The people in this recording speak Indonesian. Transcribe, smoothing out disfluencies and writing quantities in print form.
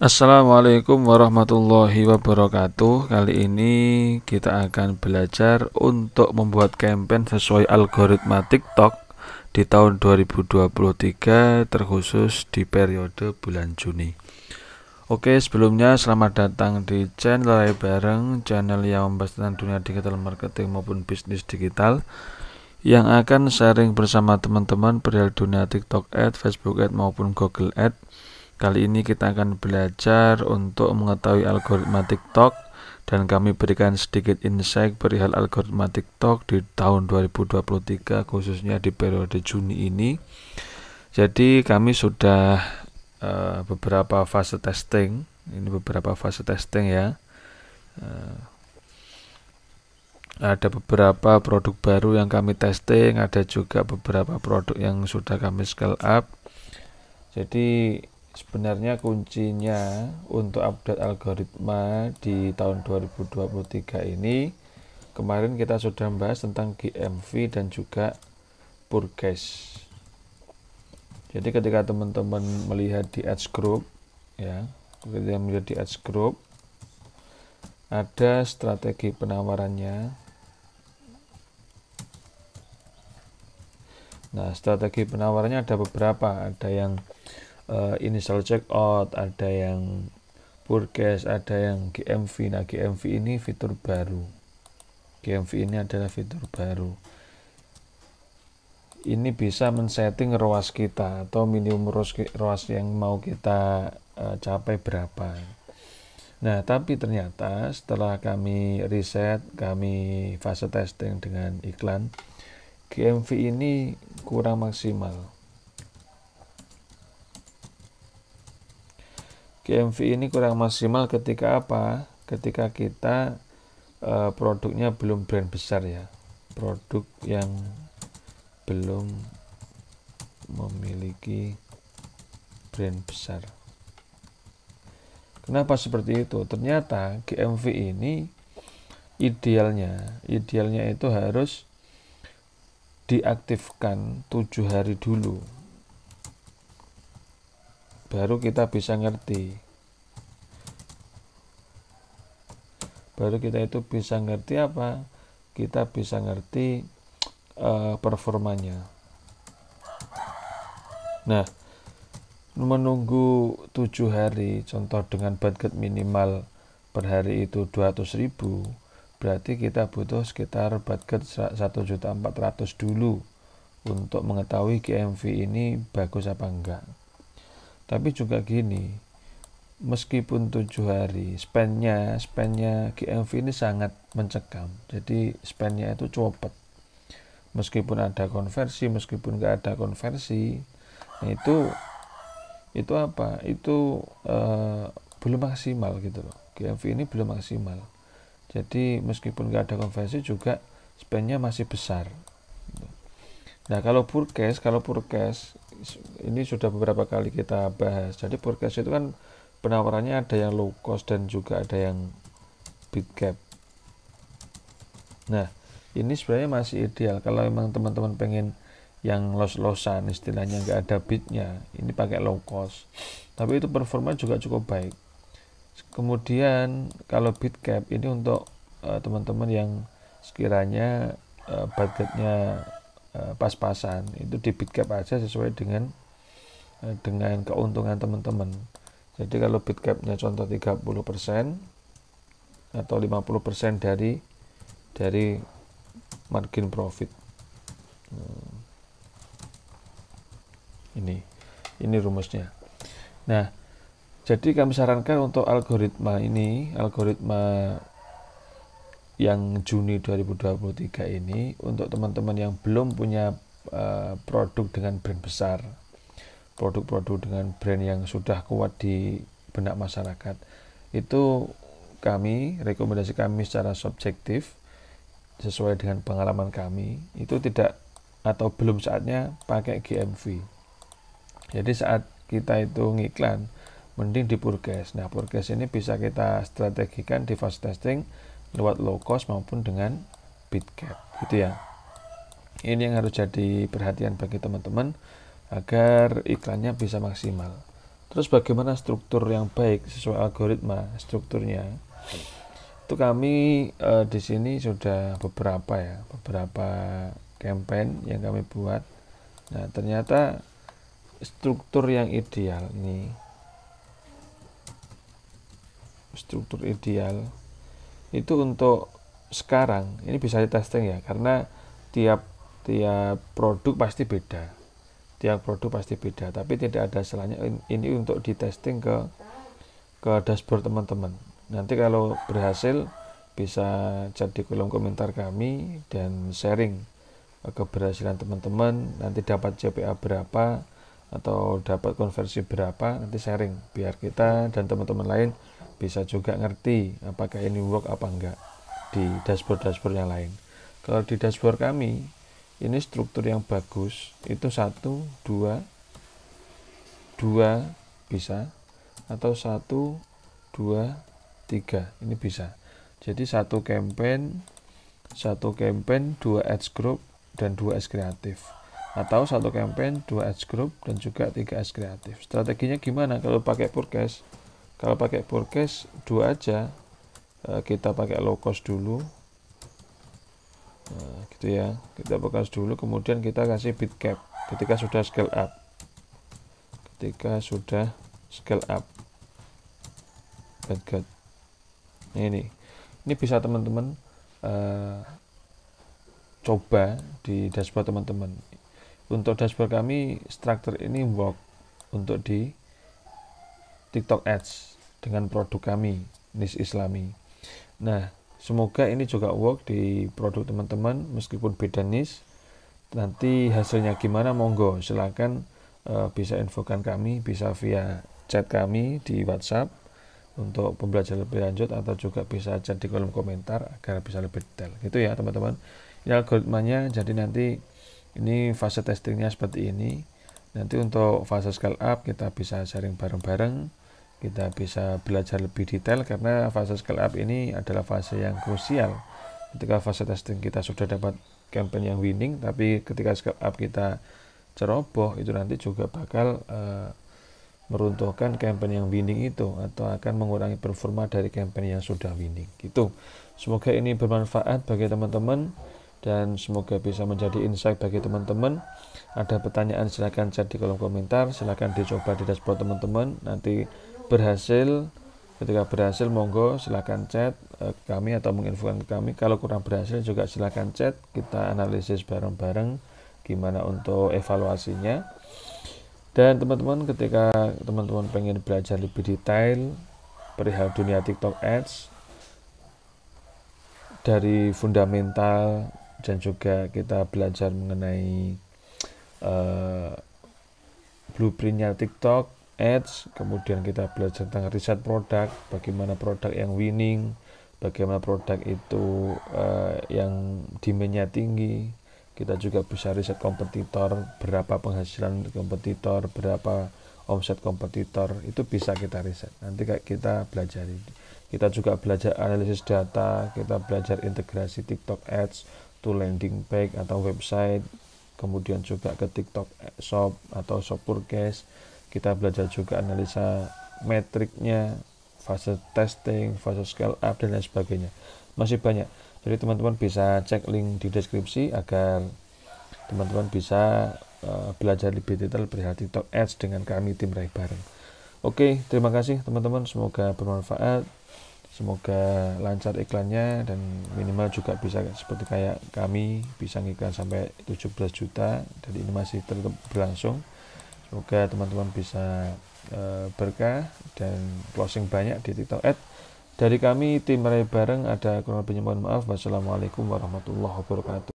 Assalamualaikum warahmatullahi wabarakatuh. Kali ini kita akan belajar untuk membuat campaign sesuai algoritma TikTok di tahun 2023, terkhusus di periode bulan Juni. Oke, sebelumnya selamat datang di channel Rai Bareng, channel yang membahas tentang dunia digital marketing maupun bisnis digital, yang akan sharing bersama teman-teman perihal dunia TikTok Ad, Facebook Ad maupun Google Ad. Kali ini kita akan belajar untuk mengetahui algoritma TikTok, dan kami berikan sedikit insight perihal algoritma TikTok di tahun 2023, khususnya di periode Juni ini. Jadi kami sudah beberapa fase testing. Ini beberapa fase testing ya. Ada beberapa produk baru yang kami testing, ada juga beberapa produk yang sudah kami scale up. Jadi sebenarnya kuncinya untuk update algoritma di tahun 2023 ini, kemarin kita sudah membahas tentang GMV dan juga purchase. Jadi ketika teman-teman melihat di Ads Group ya, ketika melihat di Ads Group ada strategi penawarannya. Nah, strategi penawarannya ada beberapa, ada yang initial checkout, ada yang purchase, ada yang GMV. Nah, GMV ini fitur baru. GMV ini adalah fitur baru. Ini bisa men-setting ROAS kita atau minimum ROAS yang mau kita capai berapa. Nah, tapi ternyata setelah kami riset, kami fase testing dengan iklan, GMV ini kurang maksimal. GMV ini kurang maksimal ketika apa? Ketika kita produknya belum brand besar ya, produk yang belum memiliki brand besar. Kenapa seperti itu? Ternyata GMV ini idealnya itu harus diaktifkan 7 hari dulu, baru kita bisa ngerti. Baru kita itu bisa ngerti apa? Kita bisa ngerti performanya. Nah, menunggu 7 hari, contoh dengan budget minimal per hari itu 200.000, berarti kita butuh sekitar budget 1.400.000 dulu untuk mengetahui GMV ini bagus apa enggak. Tapi juga gini, meskipun 7 hari, spendnya GMV ini sangat mencekam. Jadi spendnya itu cepet. Meskipun ada konversi, meskipun nggak ada konversi, nah itu apa? Itu belum maksimal gitu loh. GMV ini belum maksimal. Jadi meskipun nggak ada konversi juga spendnya masih besar. Nah, kalau purchase ini sudah beberapa kali kita bahas. Jadi purchase itu kan penawarannya ada yang low cost dan juga ada yang bid cap. Nah, ini sebenarnya masih ideal kalau memang teman-teman pengen yang los-losan, istilahnya nggak ada bidnya, ini pakai low cost. Tapi itu performa juga cukup baik. Kemudian kalau bid cap ini untuk teman-teman yang sekiranya budgetnya pas-pasan, itu di bid cap aja sesuai dengan keuntungan teman-teman. Jadi kalau bid capnya contoh 30% atau 50% dari margin profit. Ini rumusnya. Nah, jadi kami sarankan untuk algoritma yang Juni 2023 ini, untuk teman-teman yang belum punya produk dengan brand besar, produk-produk dengan brand yang sudah kuat di benak masyarakat, itu rekomendasi kami secara subjektif sesuai dengan pengalaman kami, itu tidak atau belum saatnya pakai GMV. Jadi saat kita itu ngiklan, mending di purchase. Nah, purchase ini bisa kita strategikan di fast testing lewat low cost maupun dengan bid cap, gitu ya. Ini yang harus jadi perhatian bagi teman-teman agar iklannya bisa maksimal. Terus bagaimana struktur yang baik sesuai algoritma strukturnya? Itu kami di sini sudah beberapa campaign yang kami buat. Nah, ternyata struktur yang ideal itu untuk sekarang ini bisa di testing ya, karena tiap produk pasti beda. Tapi tidak ada salahnya ini untuk di testing ke dashboard teman-teman. Nanti kalau berhasil bisa chat di kolom komentar kami dan sharing keberhasilan teman-teman, nanti dapat CPA berapa atau dapat konversi berapa, nanti sharing biar kita dan teman-teman lain bisa juga ngerti apakah ini work apa enggak di dashboard yang lain. Kalau di dashboard kami ini struktur yang bagus itu 1, 2 bisa, atau 1, 2, 3 ini bisa. Jadi satu campaign 2 ads group dan 2 ads kreatif, atau satu campaign 2 ads group dan juga 3 ads kreatif. Strateginya gimana kalau pakai forecast? Kalau pakai forecast 2 aja, kita pakai low cost dulu. Nah, gitu ya, kita fokus dulu, kemudian kita kasih bid cap ketika sudah scale up budget. Nah, ini bisa teman-teman coba di dashboard teman-teman. Untuk dashboard kami struktur ini work untuk di TikTok Ads dengan produk kami niche Islami. Nah, semoga ini juga work di produk teman-teman meskipun beda niche. Nanti hasilnya gimana, monggo silakan bisa infokan kami, bisa via chat kami di WhatsApp untuk pembelajaran lebih lanjut, atau juga bisa chat di kolom komentar agar bisa lebih detail. Gitu ya teman-teman. Ini algoritmanya, jadi nanti ini fase testingnya seperti ini. Nanti untuk fase scale up kita bisa sharing bareng-bareng, kita bisa belajar lebih detail, karena fase scale up ini adalah fase yang krusial. Ketika fase testing kita sudah dapat campaign yang winning, tapi ketika scale up kita ceroboh, itu nanti juga bakal meruntuhkan campaign yang winning itu, atau akan mengurangi performa dari campaign yang sudah winning gitu. Semoga ini bermanfaat bagi teman-teman dan semoga bisa menjadi insight bagi teman-teman. Ada pertanyaan silahkan chat di kolom komentar, silahkan dicoba di dashboard teman-teman. Nanti ketika berhasil monggo silahkan chat kami atau menginfokan ke kami. Kalau kurang berhasil juga silahkan chat, kita analisis bareng-bareng gimana untuk evaluasinya. Dan teman-teman, ketika teman-teman pengen belajar lebih detail perihal dunia TikTok Ads dari fundamental, dan juga kita belajar mengenai blueprintnya TikTok Ads, kemudian kita belajar tentang riset produk, bagaimana produk yang winning, bagaimana produk itu yang demand-nya tinggi. Kita juga bisa riset kompetitor, berapa penghasilan kompetitor, berapa omset kompetitor, itu bisa kita riset. Nanti kita pelajari. Kita juga belajar analisis data, kita belajar integrasi TikTok Ads to landing page atau website, kemudian juga ke TikTok Shop atau Shop Forecast. Kita belajar juga analisa metriknya, fase testing, fase scale up, dan lain sebagainya. Masih banyak. Jadi teman-teman bisa cek link di deskripsi agar teman-teman bisa belajar lebih detail perihal TikTok Ads dengan kami tim Rai Bareng. Oke, terima kasih teman-teman, semoga bermanfaat, semoga lancar iklannya, dan minimal juga bisa seperti kayak kami bisa ngiklan sampai 17 juta, dan ini masih tetap berlangsung. Semoga teman-teman bisa berkah dan closing banyak di TikTok Ads. Dari kami tim Rai Bareng ada kurang lebihnya mohon maaf. Wassalamualaikum warahmatullahi wabarakatuh.